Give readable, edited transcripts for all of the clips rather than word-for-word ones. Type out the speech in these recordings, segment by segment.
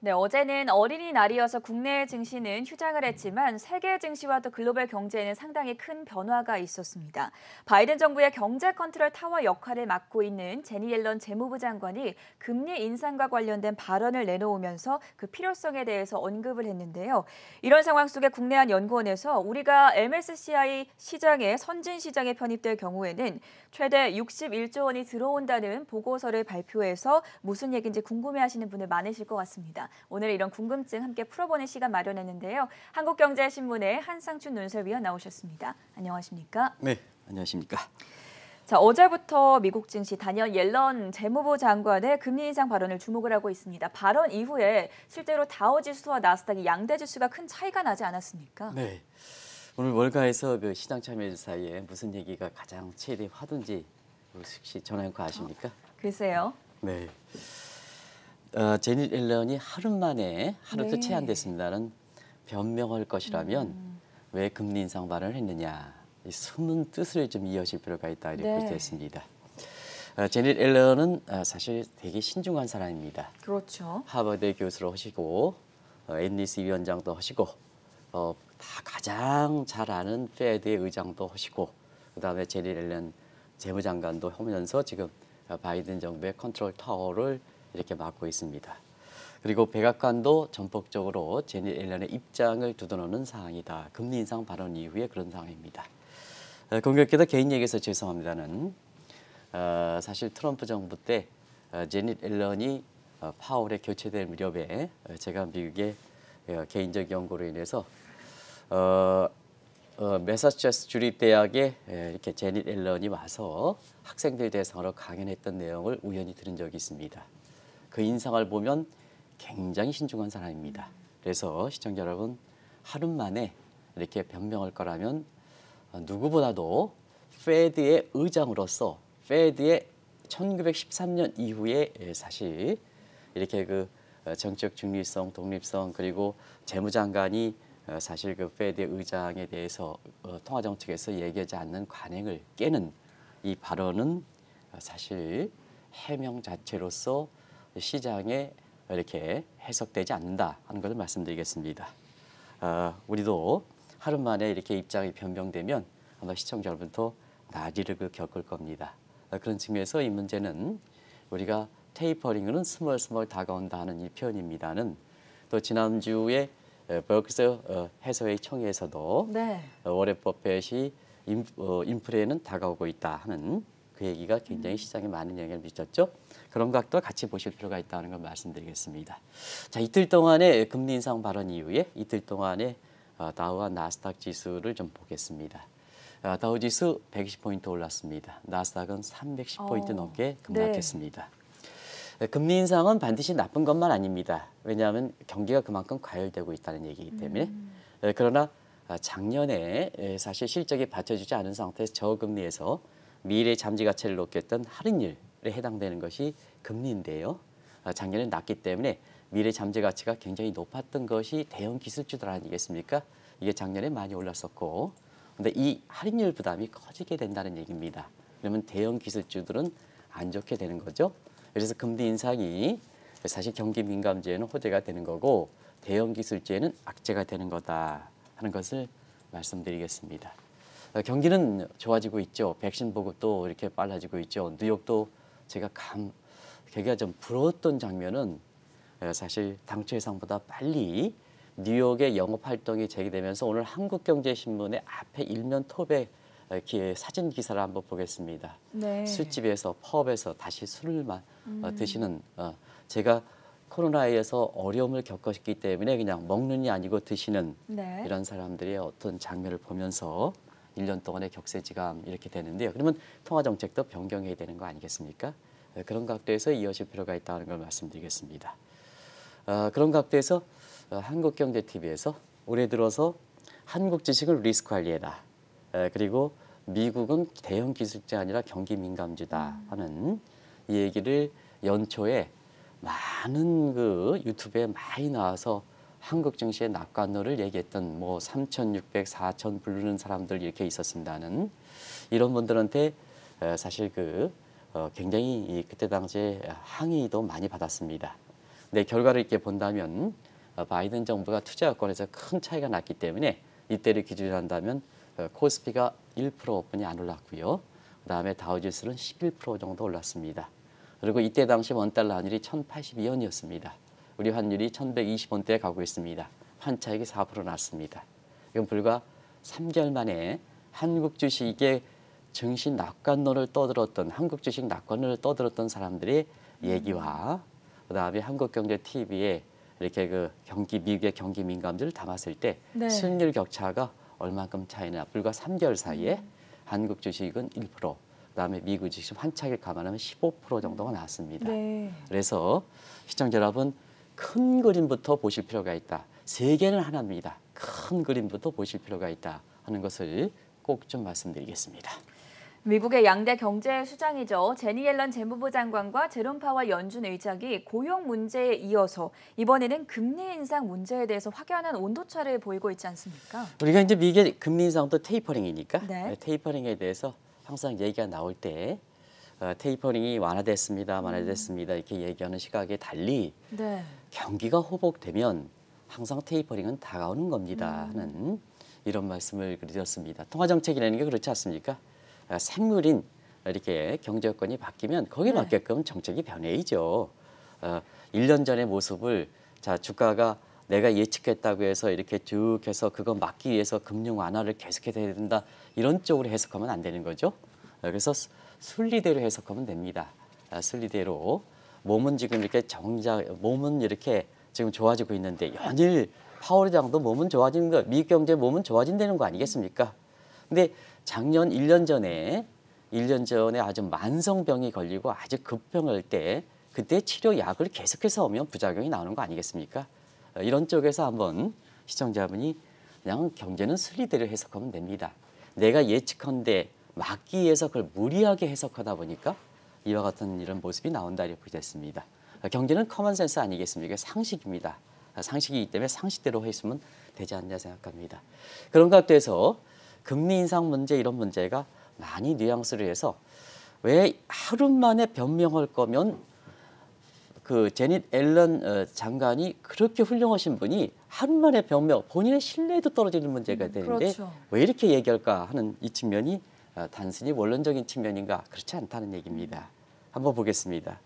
네, 어제는 어린이날이어서 국내 증시는 휴장을 했지만 세계 증시와 또 글로벌 경제에는 상당히 큰 변화가 있었습니다. 바이든 정부의 경제 컨트롤 타워 역할을 맡고 있는 제니 옐런 재무부 장관이 금리 인상과 관련된 발언을 내놓으면서 그 필요성에 대해서 언급을 했는데요. 이런 상황 속에 국내한 연구원에서 우리가 MSCI 시장에 선진 시장에 편입될 경우에는 최대 61조 원이 들어온다는 보고서를 발표해서 무슨 얘기인지 궁금해하시는 분들 많으실 것 같습니다. 오늘 이런 궁금증 함께 풀어보는 시간 마련했는데요. 한국경제신문의 한상춘 논설위원 나오셨습니다. 안녕하십니까? 네, 안녕하십니까? 자, 어제부터 미국 증시 다니엘 옐런 재무부 장관의 금리 인상 발언을 주목을 하고 있습니다. 발언 이후에 실제로 다우지수와 나스닥이 양대 지수가 큰 차이가 나지 않았습니까? 네, 오늘 월가에서 그 시장 참여자 사이에 무슨 얘기가 가장 최대 화두인지 혹시 전화연구 아십니까? 글쎄요. 네, 제니 옐런이 하루 만에 하루도 네. 채 안 됐습니다는 변명할 것이라면 왜 금리 인상 발언을 했느냐 이 숨은 뜻을 좀 이어질 필요가 있다 이렇게 네. 볼수있습니다. 제니 옐런은 사실 되게 신중한 사람입니다. 그렇죠. 하버드 교수로 하시고 앤리스 위원장도 하시고 다 가장 잘 아는 페드의 의장도 하시고 그다음에 제니 옐런 재무장관도 하면서 지금 바이든 정부의 컨트롤 타워를 이렇게 맡고 있습니다. 그리고 백악관도 전폭적으로 제니 옐런의 입장을 두드러놓는 상황이다. 금리 인상 발언 이후에 그런 상황입니다. 공교롭게도 개인 얘기해서 죄송합니다는 사실 트럼프 정부 때 제니 옐런이 파월에 교체될 무렵에 제가 미국의 개인적 연구로 인해서 매사추세츠 주립대학에 이렇게 제니 옐런이 와서 학생들 대상으로 강연했던 내용을 우연히 들은 적이 있습니다. 그 인상을 보면 굉장히 신중한 사람입니다. 그래서 시청자 여러분 하루 만에 이렇게 변명할 거라면 누구보다도 페드의 의장으로서 페드의 1913년 이후에 사실 이렇게 그 정책 중립성, 독립성 그리고 재무장관이 사실 그 페드의 의장에 대해서 통화 정책에서 얘기하지 않는 관행을 깨는 이 발언은 사실 해명 자체로서 시장에 이렇게 해석되지 않는다 하는 것을 말씀드리겠습니다. 우리도 하루 만에 이렇게 입장이 변경되면 아마 시청자 여러분도 나지를 겪을 겁니다. 그런 측면에서 이 문제는 우리가 테이퍼링은 스멀스멀 다가온다 하는 이 표현입니다는 또 지난주에 버크스 해서웨이 총회에서도 네. 워렌 버핏이 인플레는 다가오고 있다 하는 그 얘기가 굉장히 시장에 많은 영향을 미쳤죠. 그런 각도 같이 보실 필요가 있다는 걸 말씀드리겠습니다. 자, 이틀 동안의 금리 인상 발언 이후에 이틀 동안의 다우와 나스닥 지수를 좀 보겠습니다. 다우 지수 120포인트 올랐습니다. 나스닥은 310포인트 넘게 급락했습니다. 금리 인상은 반드시 나쁜 것만 아닙니다. 왜냐하면 경기가 그만큼 과열되고 있다는 얘기이기 때문에. 그러나 작년에 사실 실적이 받쳐주지 않은 상태에서 저금리에서 미래 잠재 가치를 높였던 할인율에 해당되는 것이 금리인데요. 작년에 낮기 때문에 미래 잠재 가치가 굉장히 높았던 것이 대형 기술주들 아니겠습니까? 이게 작년에 많이 올랐었고 근데 이 할인율 부담이 커지게 된다는 얘기입니다. 그러면 대형 기술주들은 안 좋게 되는 거죠. 그래서 금리 인상이 사실 경기 민감주에는 호재가 되는 거고 대형 기술주에는 악재가 되는 거다 하는 것을 말씀드리겠습니다. 경기는 좋아지고 있죠. 백신 보급도 이렇게 빨라지고 있죠. 뉴욕도 제가 경기가 좀 부러웠던 장면은 사실 당초 예상보다 빨리 뉴욕의 영업 활동이 재개되면서 오늘 한국경제신문의 앞에 일면 톱에 사진 기사를 한번 보겠습니다. 네. 술집에서 펍에서 다시 술을 드시는 제가 코로나에 의해서 어려움을 겪었기 때문에 그냥 먹는이 아니고 드시는 네. 이런 사람들의 어떤 장면을 보면서 1년 동안의 격세지감 이렇게 되는데요. 그러면 통화 정책도 변경해야 되는 거 아니겠습니까? 그런 각도에서 이어질 필요가 있다는 걸 말씀드리겠습니다. 그런 각도에서 한국경제TV에서 올해 들어서 한국 주식은 리스크 관리해라. 그리고 미국은 대형 기술주가 아니라 경기 민감주다 하는 이 얘기를 연초에 많은 그 유튜브에 많이 나와서 한국 증시의 낙관론을 얘기했던 뭐 3,600, 4,000 부르는 사람들 이렇게 있었습니다는 이런 분들한테 사실 굉장히 그때 당시에 항의도 많이 받았습니다. 네, 결과를 이렇게 본다면 바이든 정부가 투자 여건에서 큰 차이가 났기 때문에 이때를 기준으로 한다면 코스피가 1%뿐이 안 올랐고요. 그다음에 다우지수는 11% 정도 올랐습니다. 그리고 이때 당시 원달러 환율이 1082원이었습니다. 우리 환율이 1120원대에 가고 있습니다. 환차익이 4% 났습니다. 이건 불과 3개월 만에 한국 주식의 증시 낙관론을 떠들었던 한국 주식 낙관론을 떠들었던 사람들의 얘기와 그다음에 한국경제TV에 이렇게 그 미국의 경기 민감들을 담았을 때 네. 수익률 격차가 얼만큼 차이나 불과 3개월 사이에 한국 주식은 1%, 그다음에 미국 주식 환차익을 감안하면 15% 정도가 나왔습니다. 네. 그래서 시청자 여러분 큰 그림부터 보실 필요가 있다. 세계는 하나입니다. 큰 그림부터 보실 필요가 있다 하는 것을 꼭 좀 말씀드리겠습니다. 미국의 양대 경제 수장이죠. 제니 옐런 재무부 장관과 제롬 파월 연준 의장이 고용 문제에 이어서 이번에는 금리 인상 문제에 대해서 확연한 온도차를 보이고 있지 않습니까? 우리가 이제 미국의 금리 인상도 테이퍼링이니까 네. 테이퍼링에 대해서 항상 얘기가 나올 때 테이퍼링이 완화됐습니다. 이렇게 얘기하는 시각에 달리 네. 경기가 호복되면 항상 테이퍼링은 다가오는 겁니다 하는 이런 말씀을 드렸습니다. 통화정책이라는 게 그렇지 않습니까? 생물인 이렇게 경제 여건이 바뀌면 거기에 네. 맞게끔 정책이 변해야죠. 1년 전의 모습을 자 주가가 내가 예측했다고 해서 이렇게 쭉 해서 그거 막기 위해서 금융 완화를 계속해서 해야 된다 이런 쪽으로 해석하면 안 되는 거죠. 그래서 순리대로 해석하면 됩니다. 순리대로 몸은 지금 이렇게 몸은 이렇게 지금 좋아지고 있는데 연일 파월 의장도 몸은 좋아지는 거, 미국 경제 몸은 좋아진다는 거 아니겠습니까? 근데 작년 1년 전에 아주 만성병이 걸리고 아주 급병할 때 그때 치료약을 계속해서 오면 부작용이 나오는 거 아니겠습니까? 이런 쪽에서 한번 시청자분이 그냥 경제는 순리대로 해석하면 됩니다. 내가 예측한데 막기 위해서 그걸 무리하게 해석하다 보니까 이와 같은 이런 모습이 나온다 이렇게 됐습니다. 경제는 커먼센스 아니겠습니까? 상식입니다. 상식이기 때문에 상식대로 했으면 되지 않냐 생각합니다. 그런 각도에서 금리 인상 문제 이런 문제가 많이 뉘앙스를 해서 왜 하루 만에 변명할 거면 그 제닛 앨런 장관이 그렇게 훌륭하신 분이 하루 만에 변명, 본인의 신뢰도 떨어지는 문제가 되는데 그렇죠. 왜 이렇게 얘기할까 하는 이 측면이 단순히 원론적인 측면인가 그렇지 않다는 얘기입니다. 한번 보겠습니다.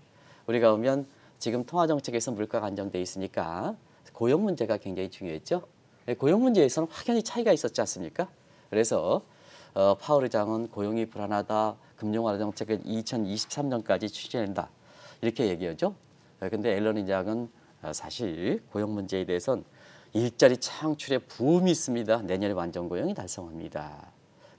우리가 보면 지금 통화정책에서 물가가 안정돼 있으니까 고용 문제가 굉장히 중요했죠. 고용 문제에서는 확연히 차이가 있었지 않습니까? 그래서 파월 의장은 고용이 불안하다, 금융 완화 정책은 2023년까지 추진한다 이렇게 얘기하죠. 근데 앨런 의장은 사실 고용 문제에 대해서는 일자리 창출에 부음이 있습니다. 내년에 완전 고용이 달성합니다.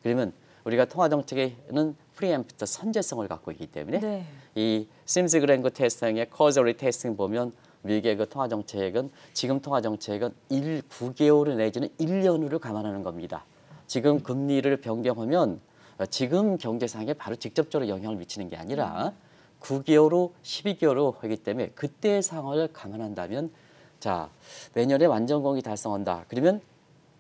그러면 우리가 통화 정책에는 프리엠프트 선제성을 갖고 있기 때문에 네. 이 심스 그랭거 테스팅의 커저리 테스팅 보면 미국의 그 통화 정책은 지금 통화 정책은 9개월 내지는 1년으로 감안하는 겁니다. 지금 금리를 변경하면 지금 경제상에 바로 직접적으로 영향을 미치는 게 아니라 9개월 후 12개월 후 하기 때문에 그때의 상황을 감안한다면 자 내년에 완전공이 달성한다. 그러면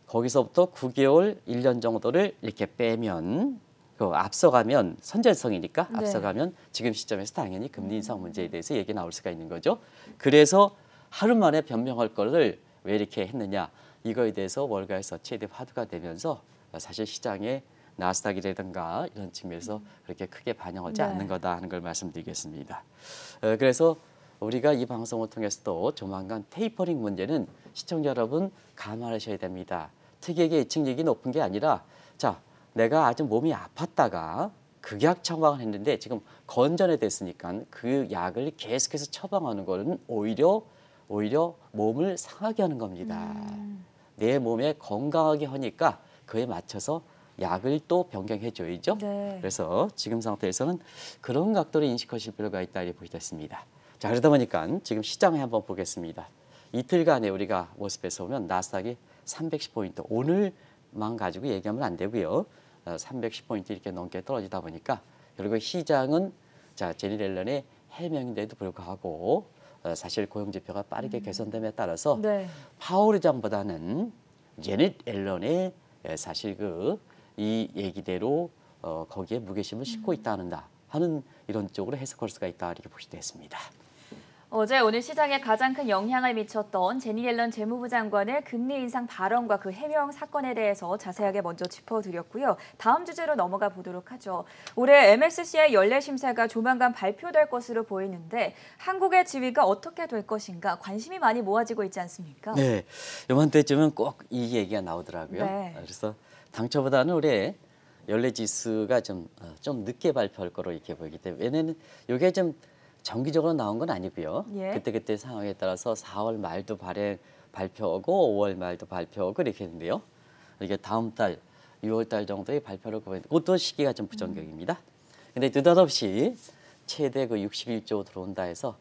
거기서부터 9개월, 1년 정도를 이렇게 빼면 그 앞서가면 선제성이니까 네. 앞서가면 지금 시점에서 당연히 금리 인상 문제에 대해서 얘기 나올 수가 있는 거죠. 그래서 하루 만에 변명할 거를 왜 이렇게 했느냐 이거에 대해서 월가에서 최대 화두가 되면서 사실 시장에 나스닥이라든가 이런 측면에서 그렇게 크게 반영하지 네. 않는 거다 하는 걸 말씀드리겠습니다. 그래서 우리가 이 방송을 통해서도 조만간 테이퍼링 문제는 시청자 여러분 감안하셔야 됩니다. 특이하게 예측력이 높은 게 아니라 자 내가 아주 몸이 아팠다가 극약 처방을 했는데 지금 건전해 됐으니까 그 약을 계속해서 처방하는 거는 오히려 몸을 상하게 하는 겁니다. 내 몸에 건강하게 하니까 그에 맞춰서 약을 또 변경해 줘야죠. 네. 그래서 지금 상태에서는 그런 각도로 인식하실 필요가 있다 이렇게 보겠습니다. 자 그러다 보니까 지금 시장에 한번 보겠습니다. 이틀간에 우리가 모습에서 보면 나스닥이 310포인트 오늘만 가지고 얘기하면 안 되고요. 310포인트 이렇게 넘게 떨어지다 보니까 결국 시장은 자 제니 옐런의 해명인데도 불구하고 사실 고용지표가 빠르게 개선됨에 따라서 네. 파월 의장보다는 제닛 앨런의 사실 이 얘기대로 거기에 무게심을 싣고 있다는다 하는 이런 쪽으로 해석할 수가 있다 이렇게 보시되었습니다. 어제 오늘 시장에 가장 큰 영향을 미쳤던 제니 옐런 재무부 장관의 금리 인상 발언과 그 해명 사건에 대해서 자세하게 먼저 짚어드렸고요. 다음 주제로 넘어가 보도록 하죠. 올해 MSCI 연례 심사가 조만간 발표될 것으로 보이는데 한국의 지위가 어떻게 될 것인가 관심이 많이 모아지고 있지 않습니까? 네, 요맘때쯤은 꼭 이 얘기가 나오더라고요. 네. 그래서 당초보다는 올해 연례 지수가 좀 늦게 발표할 거로 이렇게 보이기 때문에 왜냐면 이게 좀 정기적으로 나온 건 아니고요. 예. 그때 상황에 따라서 4월 말도 발표하고 5월 말도 발표하고 이렇게 했는데요. 이게 다음 달 6월 달 정도에 발표를 보이는데 그것도 시기가 좀 부정적입니다. 근데 느닷없이 최대 그 61조 들어온다 해서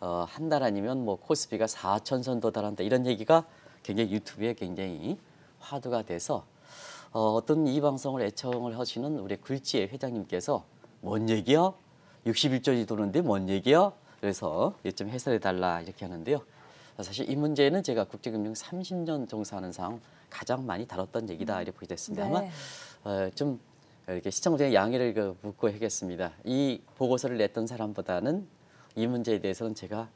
한 달 아니면 뭐 코스피가 4천선 도달한다 이런 얘기가 굉장히 유튜브에 굉장히 화두가 돼서 어떤 이 방송을 애청을 하시는 우리 굴지의 회장님께서 뭔 얘기야? 61조이 도는데 뭔 얘기야? 그래서 좀 해설해 달라 이렇게 하는데요. 사실 이 문제는 제가 국제금융 30년 종사하는 상 가장 많이 다뤘던 얘기다 이렇게 보게 됐습니다. 네. 아마 좀 이렇게 시청자의 양해를 묻고 하겠습니다. 이 보고서를 냈던 사람보다는 이 문제에 대해서는 제가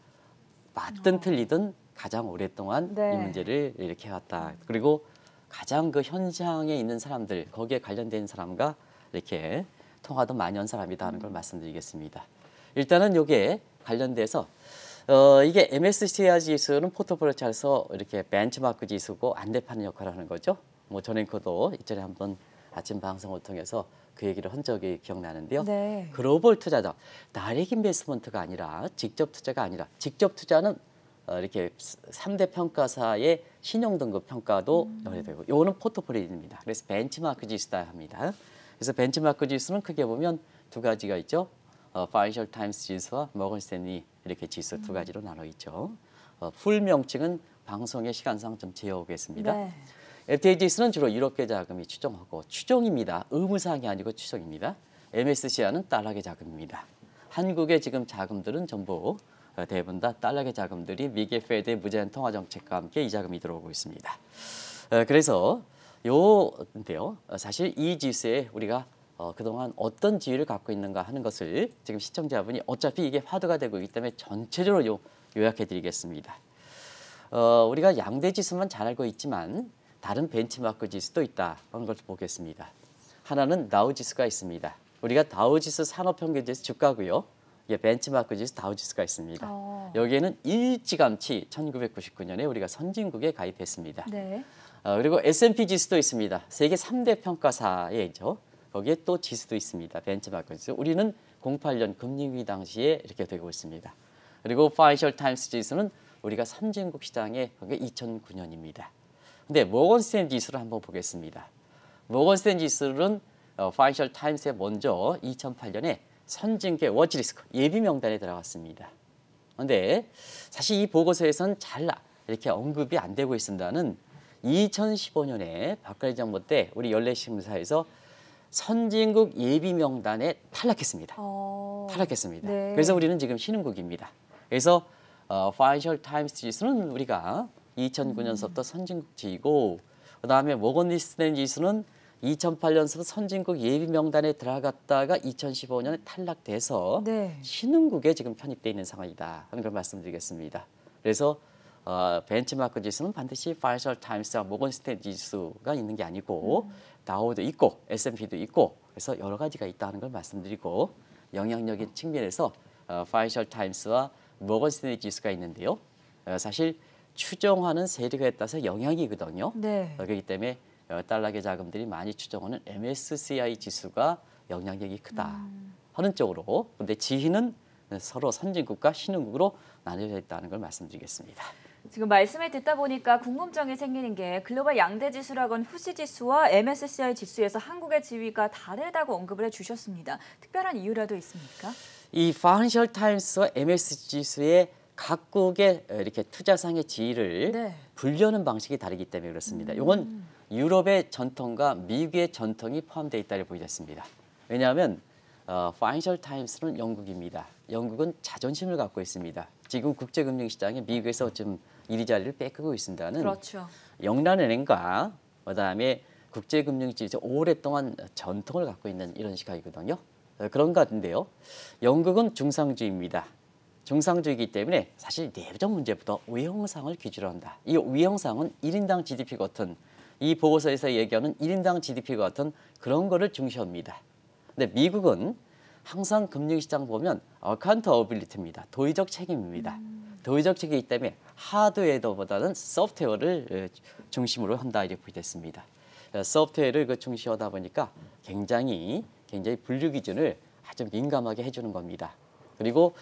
맞든 틀리든 가장 오랫동안 네. 이 문제를 이렇게 해왔다. 그리고 가장 그 현장에 있는 사람들, 거기에 관련된 사람과 이렇게 통화도 많이 한 사람이다 하는 걸 말씀드리겠습니다. 일단은 요게 관련돼서 이게 MSCI 지수는 포트폴리오 차에서 이렇게 벤치마크 지수고 안내파는 역할을 하는 거죠. 뭐 전 앵커도 이전에 한번 아침 방송을 통해서 그 얘기를 한 적이 기억나는데요. 네. 글로벌 투자자, 다이렉트 인베스트먼트가 아니라 직접 투자가 아니라 직접 투자는 이렇게 3대 평가사의 신용 등급 평가도 연계되고 요거는 포트폴리오입니다. 그래서 벤치마크 지수다 합니다. 그래서 벤치마크 지수는 크게 보면 두 가지가 있죠. 파이낸셜 타임스 지수와 모건 스탠리 이렇게 지수 두 가지로 나눠 있죠. 풀 명칭은 방송의 시간상 좀 지어오겠습니다. 네. FTA 지수는 주로 유럽계 자금이 추정하고 추정입니다. 의무사항이 아니고 추정입니다. MSCI는 달러계 자금입니다. 한국의 지금 자금들은 전부 대부분 다 달러계 자금들이 미국의 페드의 무제한 통화 정책과 함께 이 자금이 들어오고 있습니다. 그래서 요인데요. 사실 이 지수에 우리가 그동안 어떤 지위를 갖고 있는가 하는 것을 지금 시청자분이 어차피 이게 화두가 되고 있기 때문에 전체적으로 요약해 드리겠습니다. 우리가 양대 지수만 잘 알고 있지만 다른 벤치마크 지수도 있다 하는 걸 보겠습니다. 하나는 다우 지수가 있습니다. 우리가 다우 지수 산업평균지수 주가고요. 이게 벤치마크 지수 다우 지수가 있습니다. 여기에는 일찌감치 1999년에 우리가 선진국에 가입했습니다. 네. 그리고 S&P 지수도 있습니다. 세계 3대 평가사에죠. 거기에 또 지수도 있습니다. 벤치마크 지수. 우리는 08년 금융위기 당시에 이렇게 되고 있습니다. 그리고 파이낸셜 타임스 지수는 우리가 선진국 시장에 그게 2009년입니다. 근데 모건 스탠리 지수를 한번 보겠습니다. 모건 스탠리 지수는 파이낸셜 타임스에 먼저 2008년에 선진국의 워치리스크 예비 명단에 들어갔습니다. 그런데 사실 이 보고서에서는 잘 이렇게 언급이 안 되고 있습니다는 2015년에 박근혜 정부 때 우리 연례심사에서 선진국 예비 명단에 탈락했습니다. 탈락했습니다. 네. 그래서 우리는 지금 신흥국입니다. 그래서 파이낸셜 타임스 지수는 우리가 2009년서부터 선진국지이고 그다음에 모건 스탠리 지수는 2008년서부터 선진국 예비 명단에 들어갔다가 2015년에 탈락돼서 네. 신흥국에 지금 편입돼 있는 상황이다 하는 걸 말씀드리겠습니다. 그래서 벤치마크 지수는 반드시 파이낸셜 타임스와 모건 스탠리 지수가 있는 게 아니고 다우도 있고 S&P도 있고 그래서 여러 가지가 있다는 걸 말씀드리고 영향력의 측면에서 파이낸셜 타임스와 모건 스탠리 지수가 있는데요. 사실 추정하는 세력에 따라서 영향이거든요. 네. 그렇기 때문에 달러계 자금들이 많이 추정하는 MSCI 지수가 영향력이 크다 하는 쪽으로 근데 지위는 서로 선진국과 신흥국으로 나뉘어져 있다는 걸 말씀드리겠습니다. 지금 말씀을 듣다 보니까 궁금증이 생기는 게 글로벌 양대 지수라곤 후시 지수와 MSCI 지수에서 한국의 지위가 다르다고 언급을 해주셨습니다. 특별한 이유라도 있습니까? 이 파이낸셜 타임스와 MS 지수의 각국의 이렇게 투자상의 지위를 네. 분류하는 방식이 다르기 때문에 그렇습니다. 이건 유럽의 전통과 미국의 전통이 포함되어 있다고 보여졌습니다. 왜냐하면 파이낸셜 타임스는 영국입니다. 영국은 자존심을 갖고 있습니다. 지금 국제금융시장에 미국에서 좀 이리저리를 뺏기고 있습니다는 그렇죠. 영란은행과 그다음에 국제금융지에서 오랫동안 전통을 갖고 있는 이런 시각이거든요. 그런 것 같은데요. 영국은 중상주의입니다. 중상주의이기 때문에 사실 내부적 문제부터 위험상을 기준으로 한다. 이 위험상은 1인당 GDP 같은 이 보고서에서 얘기하는 1인당 GDP 같은 그런 거를 중시합니다. 근데 미국은 항상 금융시장 보면 어카운터빌리티입니다. 도의적 책임입니다. 도의적 책임이기 때문에 하드웨어보다는 소프트웨어를 중심으로 한다 이렇게 됐습니다. 소프트웨어를 중시하다 보니까 굉장히 분류 기준을 아주 민감하게 해주는 겁니다. 그리고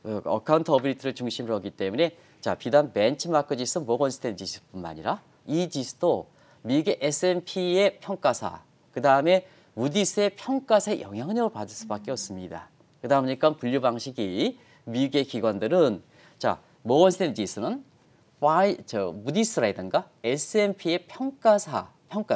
어카운터빌리티를 중심으로 하기 때문에 자 비단 벤치마크 지수, 모건 스탠리 지수뿐만 아니라 이 지수도 미국의 S&P의 평가사, 그 다음에 무디스의 평가사의 영향력을 받을 수밖에 없습니다. 그러다 보니까 분류 방식이 미국의 기관들은 자 모건 스탠리 지수는 무디스라든가 S&P의 평가사,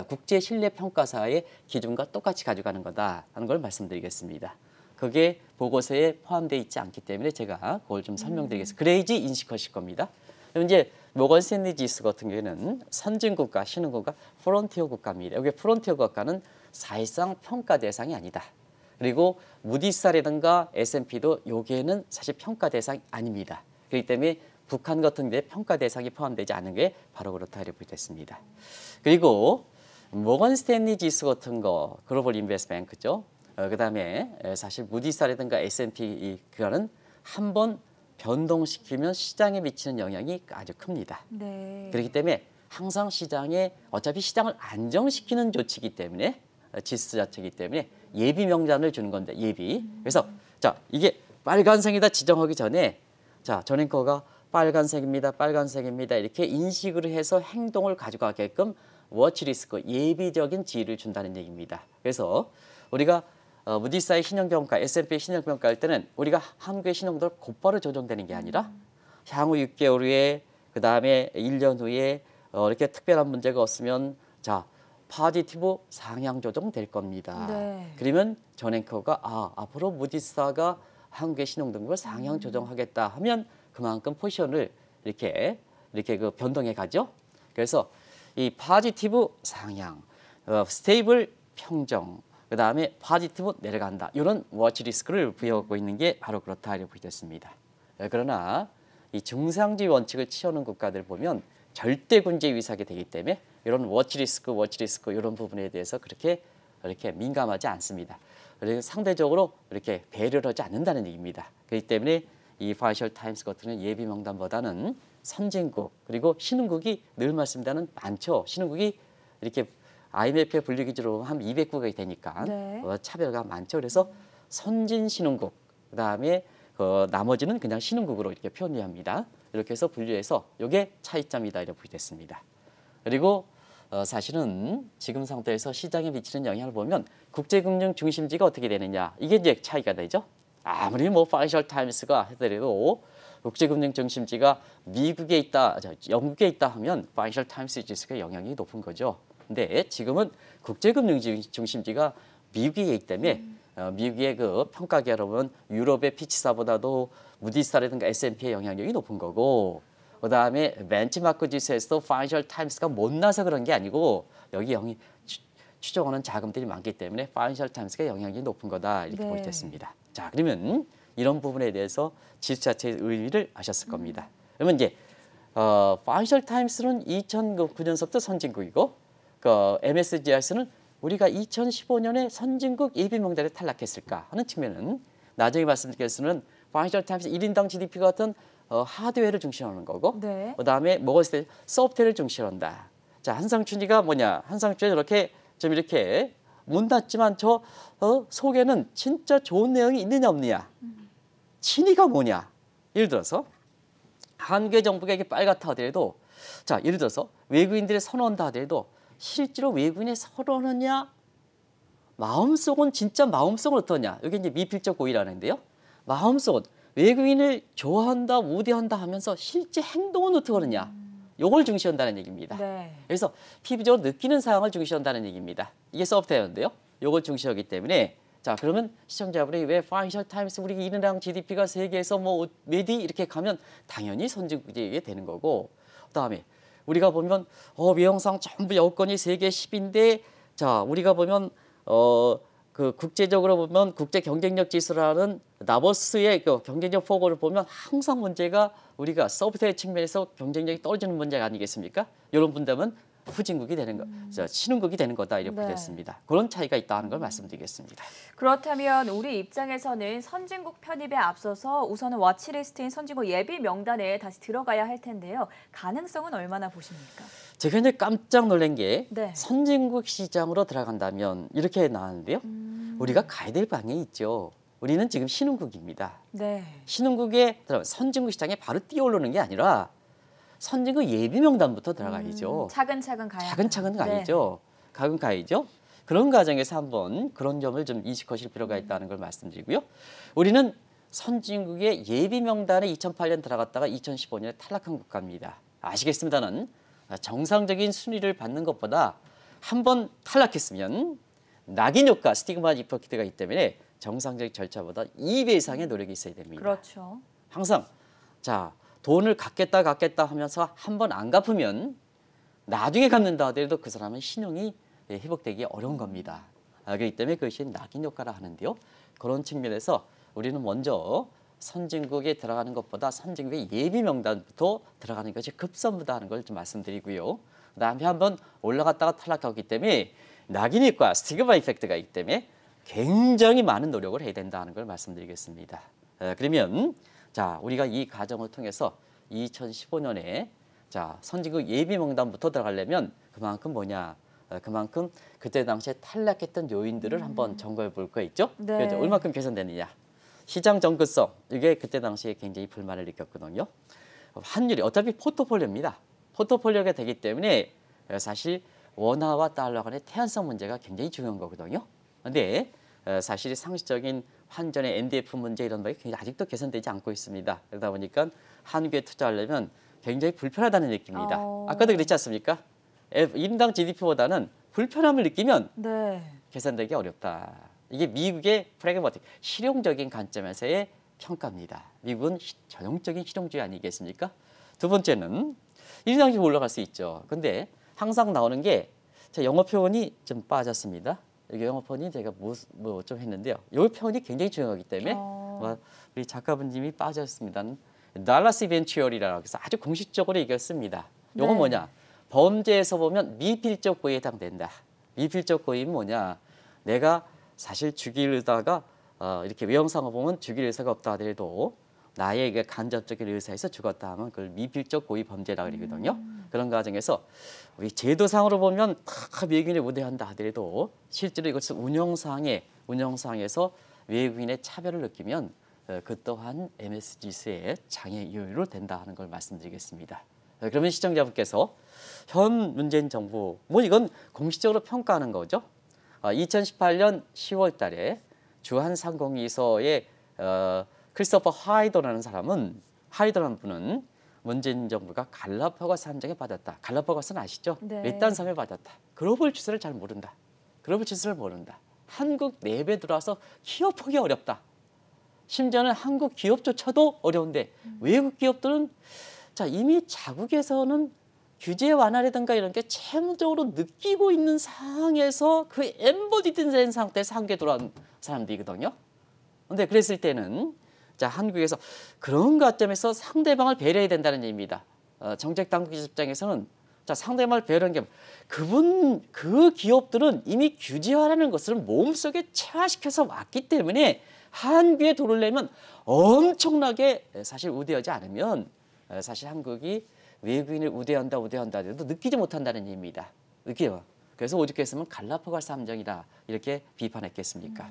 국제 신뢰 평가사의 기준과 똑같이 가져가는 거다 하는 걸 말씀드리겠습니다. 그게 보고서에 포함되어 있지 않기 때문에 제가 그걸 좀 설명드리겠습니다. 그래야지 인식하실 겁니다. 그럼 이제 모건 스탠리 지수 같은 경우에는 선진국가, 신흥국가, 프론티어 국가입니다. 여기 프론티어 국가는 사실상 평가 대상이 아니다. 그리고 무디스라든가 S&P도 여기에는 사실 평가 대상이 아닙니다. 그렇기 때문에 북한 같은 데 평가 대상이 포함되지 않은 게 바로 그렇다 이렇게 됐습니다. 그리고 모건 스탠리 지수 같은 거 글로벌 인베스트뱅크죠. 그다음에 사실 무디스라든가 S&P 그거는 한번 변동시키면 시장에 미치는 영향이 아주 큽니다. 네. 그렇기 때문에 항상 시장에 어차피 시장을 안정시키는 조치이기 때문에 지수 자체이기 때문에 예비 명단을 주는 건데 예비. 그래서 자 이게 빨간색이다 지정하기 전에 자 전앵커가 빨간색입니다. 이렇게 인식을 해서 행동을 가져가게끔 워치리스크 예비적인 지위를 준다는 얘기입니다. 그래서 우리가 무디스의 신용평가, S&P 신용평가 할 때는 우리가 한국의 신용도 곧바로 조정되는 게 아니라 향후 6개월 후에 그 다음에 1년 후에 이렇게 특별한 문제가 없으면 자 파지티브 상향 조정될 겁니다. 네. 그러면 전앵커가 앞으로 무디스가 한국의 신용등급을 상향 조정하겠다 하면 그만큼 포지션을 이렇게 그 변동해 가죠. 그래서 이 파지티브 상향, 스테이블 평정, 그 다음에 파지티브 내려간다. 이런 워치 리스크를 부여하고 있는 게 바로 그렇다 이렇게 보겠습니다. 그러나 이 중상주의 원칙을 취하는 국가들 보면 절대 군제 위상이 되기 때문에 이런 워치 리스크 이런 부분에 대해서 그렇게 민감하지 않습니다. 그래서 상대적으로 이렇게 배려를 하지 않는다는 얘기입니다. 그렇기 때문에 이 파이셜 타임스 같은 경우는 예비 명단보다는 선진국 그리고 신흥국이 늘 말씀드리는 많죠. 신흥국이 이렇게 IMF의 분류 기준으로 한 200국이 되니까 네. 차별가 많죠. 그래서 선진 신흥국 그다음에 나머지는 그냥 신흥국으로 이렇게 표현합니다. 이렇게 해서 분류해서 이게 차이점이다 이렇게 됐습니다. 그리고 사실은 지금 상태에서 시장에 미치는 영향을 보면 국제금융 중심지가 어떻게 되느냐 이게 이제 차이가 되죠. 아무리 파이셜 타임스가 하더라도 국제금융 중심지가 미국에 있다, 영국에 있다 하면 파이셜 타임스 지수가 영향이 높은 거죠. 근데 지금은 국제금융 중심지가 미국에 있기 때문에 미국의 그 평가 기업은 유럽의 피치사보다도 무디스라든가 S&P의 영향력이 높은 거고 그다음에 벤치마크 지수에서도 파이셜 타임스가 못나서 그런 게 아니고 여기 추정하는 자금들이 많기 때문에 파이셜 타임스가 영향력이 높은 거다 이렇게 보게 됐습니다. 자 그러면 이런 부분에 대해서 지수 자체의 의미를 아셨을 겁니다. 그러면 이제 파이셜 타임스는 2009년서부터 선진국이고 MSCI는 우리가 2015년에 선진국 예비 명단에 탈락했을까 하는 측면은 나중에 말씀드리겠으면 파이셜 타임스 1인당 GDP 같은 하드웨어를 중시하는 거고 네. 그다음에 먹었을 때 소프트웨어를 중시한다. 자 한상춘이가 뭐냐? 한상춘이 이렇게 못났지만 저 속에는 진짜 좋은 내용이 있느냐 없느냐? 친이가 뭐냐? 예를 들어서 한국의 정부가 이게 빨갛다 하더라도 자 예를 들어서 외국인들이 선호한다 하더라도 실제로 외국인이 선호하느냐 마음속은 진짜 마음속은 어떠냐? 여기 이제 미필적 고의라는데요. 마음속은 외국인을 좋아한다, 우대한다 하면서 실제 행동은 어떻게 하느냐? 요걸 중시한다는 얘기입니다. 네. 그래서 피부적으로 느끼는 상황을 중시한다는 얘기입니다. 이게 소프트웨어인데요. 요걸 중시하기 때문에 자 그러면 시청자분이 왜 파이셜 타임스 우리 인당 GDP가 세계에서 메디 이렇게 가면 당연히 선진국이 되는 거고 그다음에 우리가 보면 외형상 전부 여건이 세계 10인데 자 우리가 보면 그 국제적으로 보면 국제 경쟁력 지수라는 나보스의 그 경쟁력 보고를 보면 항상 문제가 우리가 서브트의 측면에서 경쟁력이 떨어지는 문제가 아니겠습니까? 이런 분담은 후진국이 되는 거, 신흥국이 되는 거다 이렇게 네. 됐습니다. 그런 차이가 있다는 걸 말씀드리겠습니다. 그렇다면 우리 입장에서는 선진국 편입에 앞서서 우선은 와치리스트인 선진국 예비 명단에 다시 들어가야 할 텐데요. 가능성은 얼마나 보십니까? 제가 이제 깜짝 놀란 게 네. 선진국 시장으로 들어간다면 이렇게 나왔는데요. 우리가 가야 될 방향이 있죠. 우리는 지금 신흥국입니다. 네. 신흥국에 들어가면 선진국 시장에 바로 뛰어오르는 게 아니라 선진국 예비 명단부터 들어가야죠. 차근차근 가야 차근차근 한다. 가야죠. 가끔 가야죠. 그런 과정에서 한번 그런 점을 좀 인식하실 필요가 있다는 걸 말씀드리고요. 우리는 선진국의 예비 명단에 2008년 들어갔다가 2015년에 탈락한 국가입니다. 아시겠습니다는 정상적인 순위를 받는 것보다 한번 탈락했으면 낙인 효과, 스티그마 이펙트가 있기 때문에 정상적 절차보다 2배 이상의 노력이 있어야 됩니다. 그렇죠. 항상 자 돈을 갚겠다 하면서 한 번 안 갚으면 나중에 갚는다 하더라도 그 사람은 신용이 회복되기 어려운 겁니다. 그렇기 때문에 그것이 낙인 효과라 하는데요. 그런 측면에서 우리는 먼저 선진국에 들어가는 것보다 선진국의 예비 명단부터 들어가는 것이 급선무다 하는 걸 좀 말씀드리고요. 그다음에 한번 올라갔다가 탈락하기 때문에 낙인 효과, 스티그마 이펙트가 있기 때문에 굉장히 많은 노력을 해야 된다는 걸 말씀드리겠습니다. 그러면 자 우리가 이 과정을 통해서 2015년에 자 선진국 예비 명단부터 들어가려면 그만큼 뭐냐? 그만큼 그때 당시에 탈락했던 요인들을 한번 점검해 볼 거 있죠? 네. 그래서 얼마큼 개선되느냐? 시장 정크성 이게 그때 당시에 굉장히 불만을 느꼈거든요. 환율이 어차피 포트폴리오입니다. 포트폴리오가 되기 때문에 사실 원화와 달러 간의 태환성 문제가 굉장히 중요한 거거든요. 그런데 사실 상시적인 환전의 NDF 문제 이런 것이 아직도 개선되지 않고 있습니다. 그러다 보니까 한국에 투자하려면 굉장히 불편하다는 느낌입니다. 아까도 그랬지 않습니까? 인당 GDP보다는 불편함을 느끼면 네. 개선되기 어렵다. 이게 미국의 프래그마틱, 실용적인 관점에서의 평가입니다. 미국은 전형적인 실용주의 아니겠습니까? 두 번째는 인상이 올라갈 수 있죠. 근데 항상 나오는 게 영어 표현이 좀 빠졌습니다. 여기 영어 표현이 제가 뭐 좀 했는데요. 이 표현이 굉장히 중요하기 때문에 우리 작가분님이 빠졌습니다. 달라스 이벤츄얼이라고 해서 아주 공식적으로 얘기했습니다. 이건 네. 뭐냐? 범죄에서 보면 미필적 고의에 해당된다. 미필적 고의는 뭐냐? 내가 사실 죽일 의사가 이렇게 외형상을 보면 죽일 의사가 없다 하더라도 나의 간접적인 의사에서 죽었다 하면 그걸 미필적 고의 범죄라고 그러거든요. 그런 과정에서 우리 제도상으로 보면 다 외국인을 우대한다 하더라도 실제로 이것은 운영상에서 외국인의 차별을 느끼면 그 또한 MSGS의 장애 요인으로 된다 하는 걸 말씀드리겠습니다. 그러면 시청자분께서 현 문재인 정부 뭐 이건 공식적으로 평가하는 거죠. 2018년 10월 달에 주한상공위서의 크리스토퍼 하이더라는 분은 문재인 정부가 갈라파고스 함정에 빠졌다. 갈라파고스는 아시죠? 네. 외딴 섬에 빠졌다. 글로벌 추세를 잘 모른다. 글로벌 추세를 모른다. 한국 내부에 들어와서 기업하기 어렵다. 심지어는 한국 기업조차도 어려운데 외국 기업들은 자 이미 자국에서는 규제 완화라든가 이런 게 채무적으로 느끼고 있는 상황에서 그 엠버디된 상태에서 한국에 돌아온 사람들이거든요. 그런데 그랬을 때는 자 한국에서 그런 관점에서 상대방을 배려해야 된다는 얘기입니다. 정책 당국 입장에서는 자 상대방을 배려하는 게 그 기업들은 이미 규제화라는 것을 몸속에 체화시켜서 왔기 때문에 한국에 들어오려면 엄청나게 사실 우대하지 않으면 사실 한국이 외국인을 우대한다 해도 느끼지 못한다는 얘기입니다. 느껴요. 그래서 오죽했으면 갈라파고스 함정이다 이렇게 비판했겠습니까?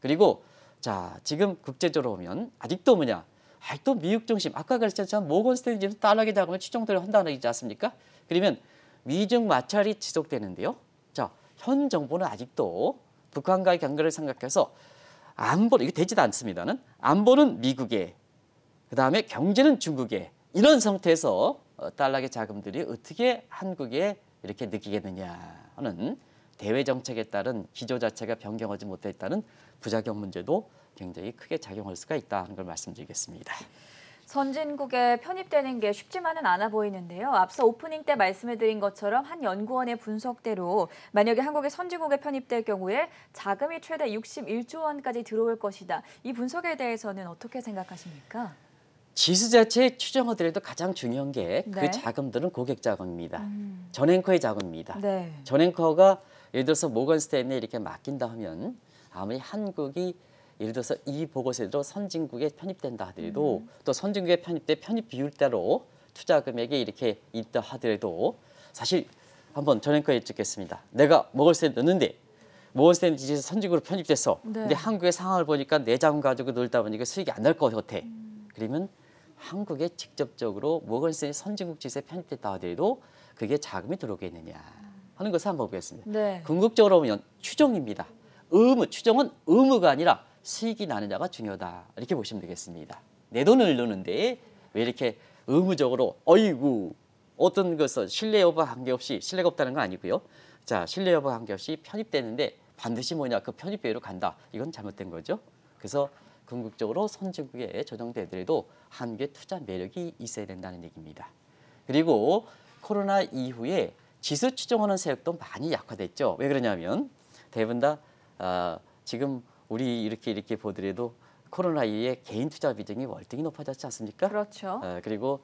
그리고 자 지금 국제적으로 보면 아직도 뭐냐? 아직도 미국 중심 아까 그랬잖아요. 모건 스탠리지 달러게 작으면 추종들을 한다는 얘기지 않습니까? 그러면 미중 마찰이 지속되는데요. 자 현 정부는 아직도 북한과의 경계를 생각해서 안보 이게 되지도 않습니다는 안보는 미국에 그다음에 경제는 중국에 이런 상태에서 달러의 자금들이 어떻게 한국에 이렇게 느끼겠느냐 하는 대외 정책에 따른 기조 자체가 변경하지 못했다는 부작용 문제도 굉장히 크게 작용할 수가 있다는 걸 말씀드리겠습니다. 선진국에 편입되는 게 쉽지만은 않아 보이는데요. 앞서 오프닝 때 말씀해드린 것처럼 한 연구원의 분석대로 만약에 한국이 선진국에 편입될 경우에 자금이 최대 61조 원까지 들어올 것이다. 이 분석에 대해서는 어떻게 생각하십니까? 지수 자체의 추정하더라도 가장 중요한 게 그 네. 자금들은 고객 자금입니다. 전 앵커의 자금입니다. 네. 전 앵커가 예를 들어서 모건 스탠리에 이렇게 맡긴다 하면 아무리 한국이 예를 들어서 이 보고서대로 선진국에 편입된다 하더라도 또 선진국에 편입돼 편입 비율대로 투자 금액이 이렇게 있다 하더라도 사실 한번 전 앵커에 여쭙겠습니다. 내가 모건 스탠리 넣는데 모건 스탠리 지에서 선진국으로 편입됐어. 네. 근데 한국의 상황을 보니까 내 자금 가지고 놀다 보니까 수익이 안 날 것 같아. 그러면 한국에 직접적으로 모건 스탠리 선진국 지수에 편입됐다 하더라도 그게 자금이 들어오겠느냐 하는 것을 한번 보겠습니다. 네. 궁극적으로 보면 추정입니다. 추정은 의무가 아니라 수익이 나느냐가 중요하다. 이렇게 보시면 되겠습니다. 내 돈을 넣는데 왜 이렇게 의무적으로 어이구 어떤 것은 신뢰 여부와 관계없이 신뢰가 없다는 건 아니고요. 자, 신뢰 여부와 관계없이 편입되는데 반드시 뭐냐 그 편입 비율로 간다. 이건 잘못된 거죠. 그래서 궁극적으로 선진국에 조정되더라도 한국의 투자 매력이 있어야 된다는 얘기입니다. 그리고 코로나 이후에 지수 추정하는 세력도 많이 약화됐죠. 왜 그러냐면 대부분 다 지금 우리 이렇게 보더라도 코로나 이후에 개인 투자 비중이 월등히 높아졌지 않습니까? 그렇죠. 그리고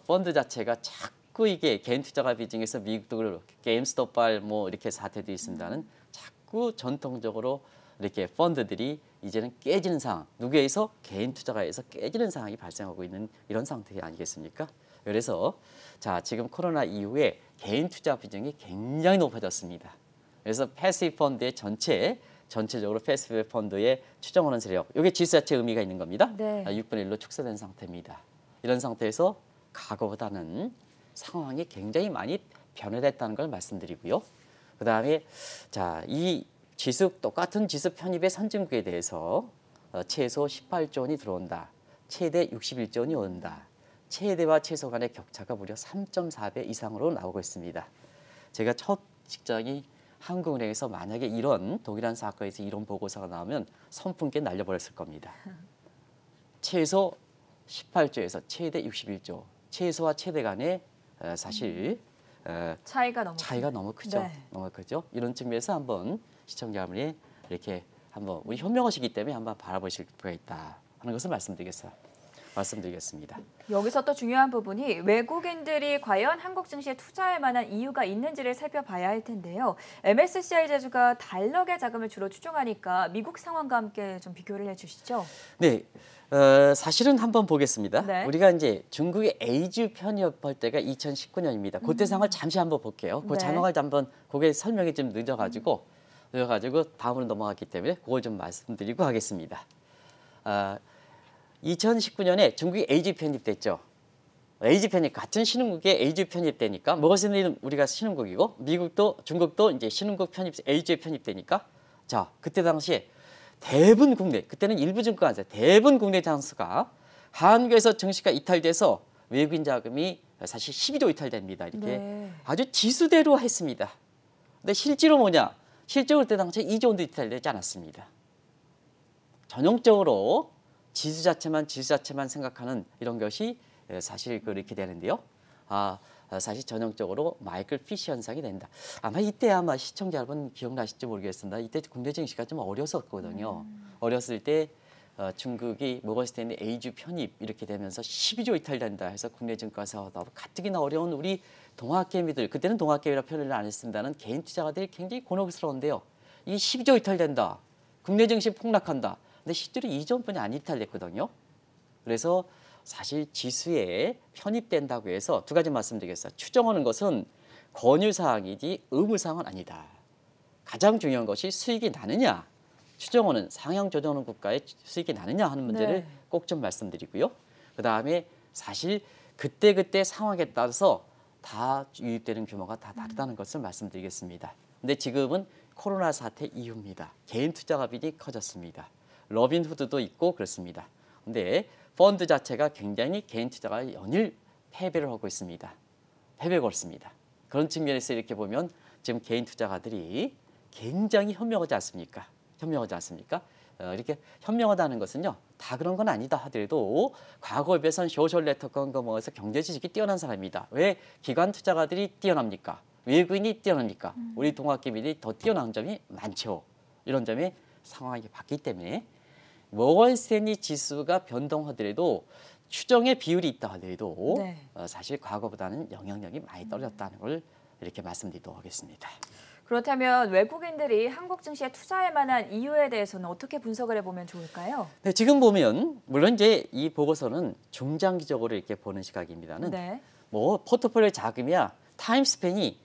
펀드 자체가 자꾸 이게 개인 투자가 비중에서 미국도 그렇고 게임스톱발 뭐 이렇게 사태도 있습니다는 자꾸 전통적으로 이렇게 펀드들이 이제는 깨지는 상황, 누구에 의해서 개인 투자가 해서 깨지는 상황이 발생하고 있는 이런 상태 아니겠습니까? 그래서 자 지금 코로나 이후에 개인 투자 비중이 굉장히 높아졌습니다. 그래서 패시브 펀드의 전체적으로 패시브 펀드의 추정하는 세력, 이게 지수 자체 의미가 있는 겁니다. 네. 6분의 1로 축소된 상태입니다. 이런 상태에서 과거보다는 상황이 굉장히 많이 변화됐다는 걸 말씀드리고요. 그 다음에 자, 이 지수 똑같은 지수 편입의 선진국에 대해서 최소 18조 원이 들어온다. 최대 61조 원이 온다. 최대와 최소 간의 격차가 무려 3.4배 이상으로 나오고 있습니다. 제가 첫 직장이 한국은행에서 만약에 이런 동일한 사건에서 이런 보고서가 나오면 선풍기에 날려버렸을 겁니다. 최소 18조에서 최대 61조, 최소와 최대 간의 사실 차이가 너무 크죠. 네. 너무 크죠. 이런 측면에서 한번 시청자분이 이렇게 한번 우리 현명하시기 때문에 한번 바라보실 필요가 있다 하는 것을 말씀드리겠습니다. 여기서 또 중요한 부분이 외국인들이 과연 한국 증시에 투자할 만한 이유가 있는지를 살펴봐야 할 텐데요. MSCI 지수가 달러계 자금을 주로 추종하니까 미국 상황과 함께 좀 비교를 해주시죠. 네, 사실은 한번 보겠습니다. 네. 우리가 이제 중국의 에이즈 편입할 때가 2019년입니다. 그때 상황을 잠시 한번 볼게요. 그 네. 자막을 한번 그게 설명이 좀 늦어가지고 다음으로 넘어갔기 때문에 그걸 좀 말씀드리고 하겠습니다. 2019년에 중국이 에이즈 편입됐죠. 에이즈 편입 같은 신흥국에 에이즈 편입되니까 뭐가는 우리가 신흥국이고 미국도 중국도 이제 신흥국 편입 에이즈에 편입되니까 자 그때 당시에 대부분 국내 그때는 일부 증권 아니었어요. 대부분 국내 장수가 한국에서 증시가 이탈돼서 외국인 자금이 사실 12조 이탈됩니다. 이렇게 네. 아주 지수대로 했습니다. 근데 실제로 뭐냐? 실제로 그때 당시에 2조 원도 이탈되지 않았습니다. 전형적으로 지수 자체만 생각하는 이런 것이 사실 그렇게 되는데요. 사실 전형적으로 마이클 피시 현상이 된다. 이때 시청자 여러분 기억나실지 모르겠습니다. 이때 국내 증시가 좀 어렸었거든요. 어렸을 때 중국이 모건 스탠리 에이즈 편입 이렇게 되면서 12조 이탈된다 해서 국내 증권사 가뜩이나 어려운 우리 동학개미들 그때는 동학개미라 표현을 안 했습니다는 개인 투자가들이 굉장히 곤혹스러운데요. 이 12조 이탈된다. 국내 증시 폭락한다. 근데 실제로 2조 원뿐이 안 이탈됐거든요. 그래서 사실 지수에 편입된다고 해서 두 가지 말씀드리겠습니다. 추정하는 것은 권유사항이지 의무사항은 아니다. 가장 중요한 것이 수익이 나느냐. 추정하는 상향 조정하는 국가의 수익이 나느냐 하는 문제를 네. 꼭 좀 말씀드리고요. 그다음에 사실 그때 상황에 따라서 다 유입되는 규모가 다 다르다는 것을 말씀드리겠습니다. 근데 지금은 코로나 사태 이후입니다. 개인 투자가 비중이 커졌습니다. 러빈후드도 있고 그렇습니다. 근데 펀드 자체가 굉장히 개인 투자가 연일 패배를 하고 있습니다. 패배가 옳습니다. 그런 측면에서 이렇게 보면 지금 개인 투자가들이 굉장히 현명하지 않습니까? 이렇게 현명하다는 것은요. 다 그런 건 아니다 하더라도 과거에 비해서는 소셜 네트워크가 뭐해서 경제 지식이 뛰어난 사람이다. 왜 기관 투자가들이 뛰어납니까? 외국인이 뛰어납니까? 우리 동학개미들이 더 뛰어난 점이 많죠. 이런 점이 상황이 바뀌기 때문에 모건 스탠리 지수가 변동하더라도 추정의 비율이 있다 하더라도 네. 사실 과거보다는 영향력이 많이 떨어졌다는 걸 이렇게 말씀드리도록 하겠습니다. 그렇다면 외국인들이 한국 증시에 투자할 만한 이유에 대해서는 어떻게 분석을 해보면 좋을까요? 네, 지금 보면 물론 이제 이 보고서는 중장기적으로 이렇게 보는 시각입니다는 네. 뭐 포트폴리오 자금이야 타임 스팬이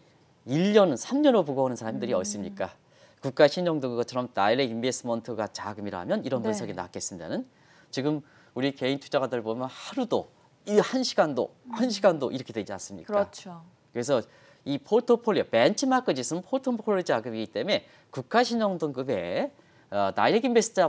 1년, 3년을 보고 오는 사람들이 어딨습니까? 국가 신용도 그것처럼 다이렉트 인베스트먼트가 자금이라면 이런 네. 분석이 낫겠습니다는 지금 우리 개인 투자가들 보면 하루도 이 한 시간도 이렇게 되지 않습니까? 그렇죠. 그래서 이 포트폴리오 벤치마크 지수는 포트폴리오 자금이기 때문에 국가 신용 등급에 다이렉트 인베스트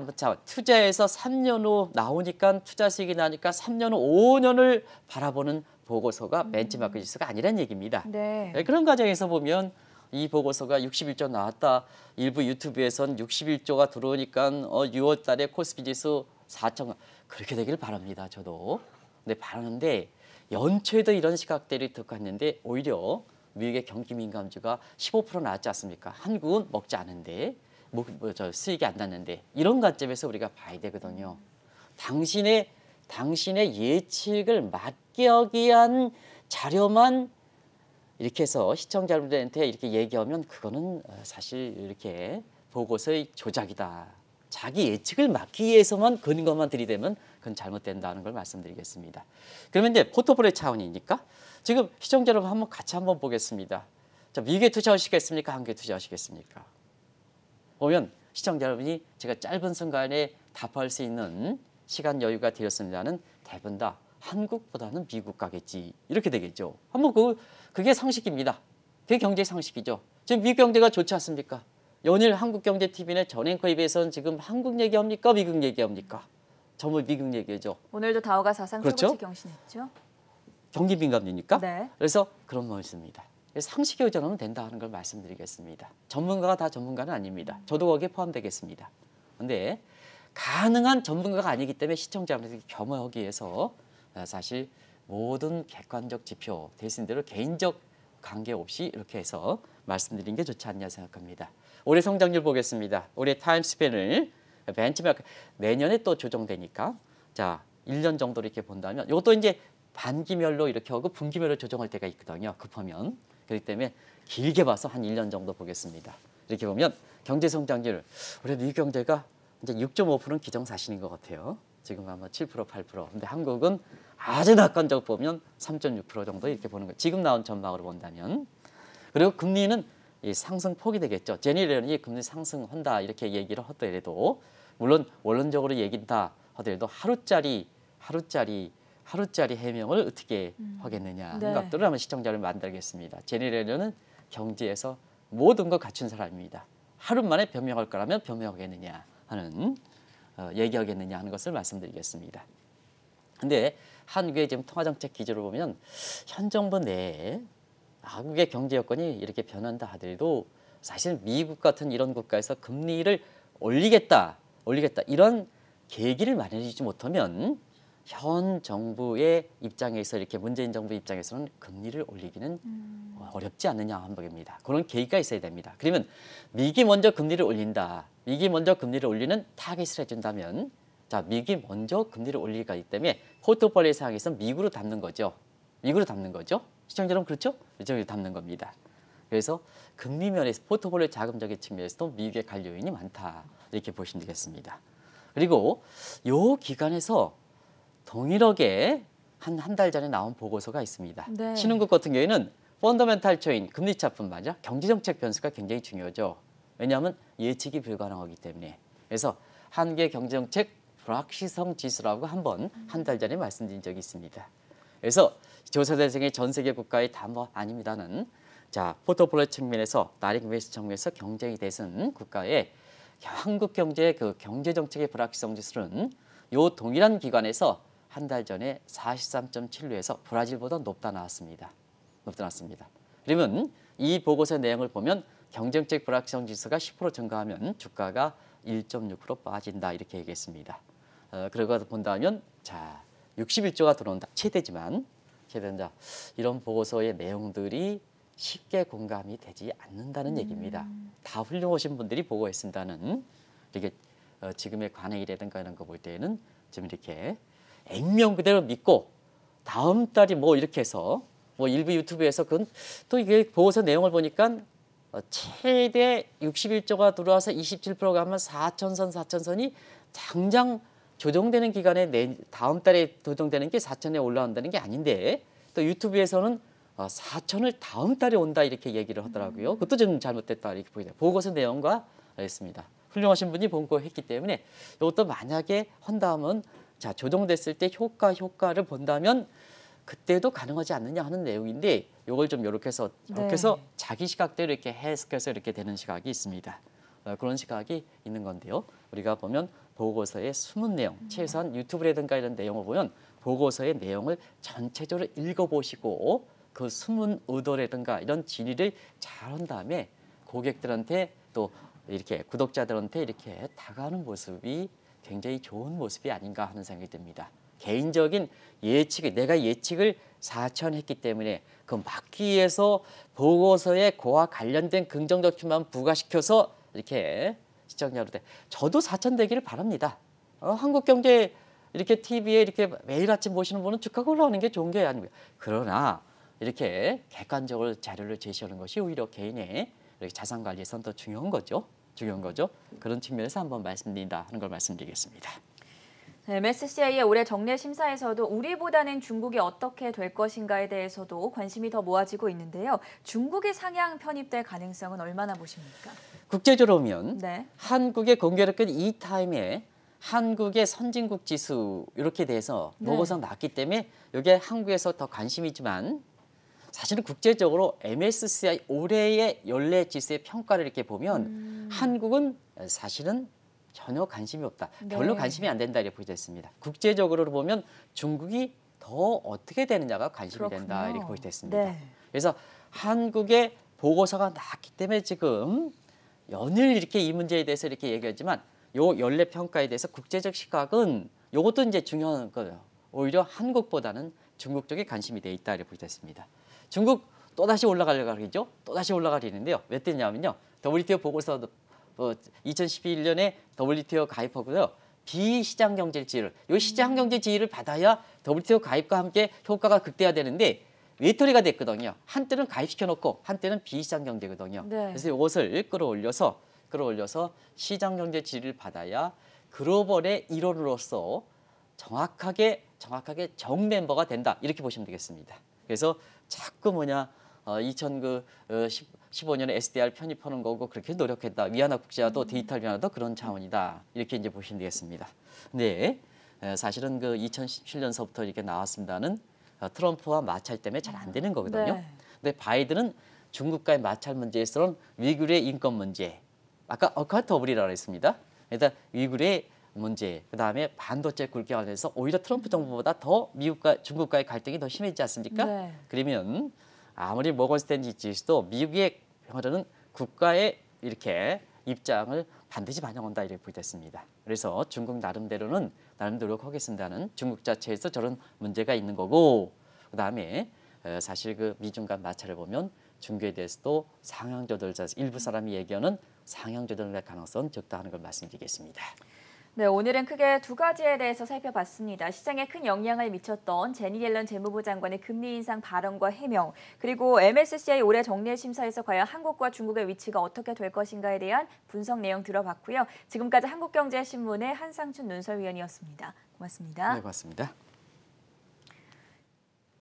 투자해서 3년 후 나오니까 투자 수익이 나니까 3년 후 5년을 바라보는 보고서가 벤치마크 지수가 아니란 얘기입니다. 네. 그런 과정에서 보면 이 보고서가 61조 나왔다. 일부 유튜브에선 61조가 들어오니까 6월 달에 코스피 지수 4천 그렇게 되길 바랍니다. 저도. 근데 바라는데 연초에도 이런 시각들이 들어갔는데 오히려 미국의 경기 민감주가 15% 나왔지 않습니까? 한국은 먹지 않은데 수익이 안 났는데 이런 관점에서 우리가 봐야 되거든요. 당신의 예측을 맞게 위한 자료만 이렇게 해서 시청자분들한테 이렇게 얘기하면 그거는 사실 이렇게 보고서의 조작이다. 자기 예측을 막기 위해서만 그런 것만 들이대면 그건 잘못된다는 걸 말씀드리겠습니다. 그러면 이제 포트폴리오 차원이니까 지금 시청자 여러분 같이 한번 보겠습니다. 자, 미국에 투자하시겠습니까? 한국에 투자하시겠습니까? 보면 시청자 여러분이 제가 짧은 순간에 답할 수 있는 시간 여유가 되었습니다는 대부분 다 한국보다는 미국 가겠지 이렇게 되겠죠. 한번 그게 상식입니다. 그게 경제 상식이죠. 지금 미국 경제가 좋지 않습니까? 연일 한국경제TV는 전 앵커에 비해서는 지금 한국 얘기합니까? 미국 얘기합니까? 전부 미국 얘기죠. 오늘도 다우가 사상 그렇죠? 최고치 경신했죠. 경기 민감이니까. 네. 그래서 그런 거 있습니다. 그래서 상식에 의존하면 된다 하는 걸 말씀드리겠습니다. 전문가가 다 전문가는 아닙니다. 저도 거기에 포함되겠습니다. 그런데 가능한 전문가가 아니기 때문에 시청자분들이 겸허하기 위해서 사실 모든 객관적 지표 대신 대로 개인적 관계없이 이렇게 해서 말씀드린 게 좋지 않냐 생각합니다. 올해 성장률 보겠습니다. 올해 타임스팬을 벤치마크 내년에 또 조정되니까 자 1년 정도 이렇게 본다면 이것도 이제 반기별로 이렇게 하고 분기별로 조정할 때가 있거든요. 급하면. 그렇기 때문에 길게 봐서 한 1년 정도 보겠습니다. 이렇게 보면 경제 성장률 올해 미국 경제가 이제 6.5%는 기정사실인 것 같아요. 지금 아마 7% 8%. 근데 한국은 아주 낙관적 보면 3.6% 정도 이렇게 보는 거예요. 지금 나온 전망으로 본다면. 그리고 금리는 이 상승폭이 되겠죠. 제니 옐런이 금리 상승한다 이렇게 얘기를 하더라도 물론 원론적으로 얘기다 하더라도 하루짜리 해명을 어떻게 하겠느냐 하는 네. 것들을 한번 시청자를 만들겠습니다. 제니 옐런은 경제에서 모든 걸 갖춘 사람입니다. 하루 만에 변명할 거라면 변명하겠느냐 하는 얘기하겠느냐 하는 것을 말씀드리겠습니다. 근데 한국의 지금 통화정책 기조를 보면 현 정부 내에 한국의 경제 여건이 이렇게 변한다 하더라도 사실 미국 같은 이런 국가에서 금리를 올리겠다 이런 계기를 마련해주지 못하면 현 정부의 입장에서 이렇게 문재인 정부 입장에서는 금리를 올리기는 어렵지 않느냐 한 법입니다. 그런 계기가 있어야 됩니다. 그러면 미국이 먼저 금리를 올린다. 미국이 먼저 금리를 올리는 타깃을 해준다면 자 미국이 먼저 금리를 올리기 때문에 포트폴리오 상황에서 미국으로 담는 거죠. 시청자 여러분 그렇죠? 이쪽으로 담는 겁니다. 그래서 금리 면에서 포트폴리오 자금적인 측면에서도 미국의 갈 요인이 많다. 이렇게 보시면 되겠습니다. 그리고 요 기간에서 동일하게 한 달 전에 나온 보고서가 있습니다. 네. 신흥국 같은 경우에는 펀더멘탈 초인 금리 차뿐만 아니라 경제정책 변수가 굉장히 중요하죠. 왜냐하면 예측이 불가능하기 때문에. 그래서 한국의 경제정책 불확실성 지수라고 한 달 전에 말씀드린 적이 있습니다. 그래서 조사 대상의 전 세계 국가의 다 뭐 아닙니다는 자 포트폴리오 측면에서 다이렉트 인베스트 측면에서 경쟁이 대선 국가의 한국 경제의 그 경제 정책의 불확실성 지수는 요 동일한 기관에서 한 달 전에 43.7로에서 브라질보다 높다 나왔습니다. 그러면 이 보고서 내용을 보면 경제정책 불확실성 지수가 10% 증가하면 주가가 1.6% 빠진다 이렇게 얘기했습니다. 그러고 본다면 자 61조가 들어온다. 최대지만 최대다. 이런 보고서의 내용들이 쉽게 공감이 되지 않는다는 얘기입니다. 다 훌륭하신 분들이 보고했습니다는 이게 지금의 관행이라든가 이런 거 볼 때는 좀 이렇게 액면 그대로 믿고 다음 달이 뭐 이렇게 해서 뭐 일부 유튜브에서 그건 또 이게 보고서 내용을 보니까 최대 61조가 들어와서 27%가 하면 4천선이 당장 조정되는 기간에 다음 달에 조정되는 게 4천에 올라온다는 게 아닌데 또 유튜브에서는 4천을 다음 달에 온다 이렇게 얘기를 하더라고요. 그것도 좀 잘못됐다 이렇게 보이네요. 보고서 내용과 있습니다. 훌륭하신 분이 본거했기 때문에 이것도 만약에 한다면 자 조정됐을 때 효과를 본다면 그때도 가능하지 않느냐 하는 내용인데 이걸 좀 이렇게 해서 자기 시각대로 이렇게 해석해서 이렇게 되는 시각이 있습니다. 그런 시각이 있는 건데요. 우리가 보면 보고서의 숨은 내용, 최소한 유튜브라든가 이런 내용을 보면 보고서의 내용을 전체적으로 읽어보시고 그 숨은 의도라든가 이런 진위를 잘 한 다음에 고객들한테 또 이렇게 구독자들한테 이렇게 다가가는 모습이 굉장히 좋은 모습이 아닌가 하는 생각이 듭니다. 개인적인 내가 예측을 4천 했기 때문에 그 막기 위해서 보고서에 그와 관련된 긍정적 추만 부과시켜서 이렇게 시청자한테 저도 4천 되기를 바랍니다. 한국경제 이렇게 TV에 이렇게 매일 아침 보시는 분은 주가가 올라오는 게 좋은 게 아닙니다. 그러나 이렇게 객관적으로 자료를 제시하는 것이 오히려 개인의 이렇게 자산 관리에서는 더 중요한 거죠. 그런 측면에서 한번 말씀드린다 하는 걸 말씀드리겠습니다. MSCI의 올해 정례 심사에서도 우리보다는 중국이 어떻게 될 것인가에 대해서도 관심이 더 모아지고 있는데요. 중국이 상향 편입될 가능성은 얼마나 보십니까? 국제적으로 보면 네. 한국의 공교롭게 이 타임에 한국의 선진국 지수 이렇게 돼서 보고서 나왔기 때문에 이게 한국에서 더 관심이지만 사실은 국제적으로 MSCI 올해의 연례 지수의 평가를 이렇게 보면 한국은 사실은 전혀 관심이 없다. 별로 관심이 안 된다 이렇게 보여졌습니다. 국제적으로 보면 중국이 더 어떻게 되느냐가 관심이 된다 이렇게 보여졌습니다. 그래서 한국의 보고서가 나왔기 때문에 지금 연일 이렇게 이 문제에 대해서 이렇게 얘기하지만 요 연례 평가에 대해서 국제적 시각은 요것도 이제 중요한 거예요. 오히려 한국보다는 중국 쪽에 관심이 돼 있다 이렇게 보여졌습니다. 중국 또다시 올라가려고 하죠. 또다시 올라가려는데요. 왜 때냐면요. WTO 보고서 2011년에 WTO 가입하고요. 비시장 경제 지위를 이 시장 경제 지위를 받아야 WTO 가입과 함께 효과가 극대화되는데 외톨이가 됐거든요. 한때는 가입시켜놓고 한때는 비시장 경제거든요. 그래서 이것을 끌어올려서 시장 경제 지위를 받아야 글로벌의 일원으로서 정확하게 정멤버가 된다 이렇게 보시면 되겠습니다. 그래서 자꾸 2015년에 SDR 편입하는 거고 그렇게 노력했다. 위안화 국제화도 디지털 위안화도 그런 차원이다. 이렇게 이제 보시면 되겠습니다. 근데 사실은 그 2017년서부터 이렇게 나왔습니다는 트럼프와 마찰 때문에 잘 안 되는 거거든요. 근데 바이든은 중국과의 마찰 문제에서는 위구르의 인권 문제, 아까 어카터블이라고 했습니다. 일단 위구르의 문제, 그다음에 반도체 굴기 관련해서 오히려 트럼프 정부보다 더 미국과 중국과의 갈등이 더 심해지지 않습니까? 그러면 아무리 모건 스탠리 지수도 미국의 평화는 국가의 이렇게 입장을 반드시 반영한다 이렇게 보여졌습니다. 그래서 중국 나름대로는 노력하겠습니다는 중국 자체에서 저런 문제가 있는 거고 그다음에 사실 그 미중 간 마찰을 보면 중국에 대해서도 상향 조절자 일부 사람이 얘기하는 상향 조절의 가능성은 적다 하는 걸 말씀드리겠습니다. 네, 오늘은 크게 두 가지에 대해서 살펴봤습니다. 시장에 큰 영향을 미쳤던 제니 옐런 재무부 장관의 금리 인상 발언과 해명, 그리고 MSCI 올해 정례 심사에서 과연 한국과 중국의 위치가 어떻게 될 것인가에 대한 분석 내용 들어봤고요. 지금까지 한국경제신문의 한상춘 논설위원이었습니다. 고맙습니다. 네, 고맙습니다.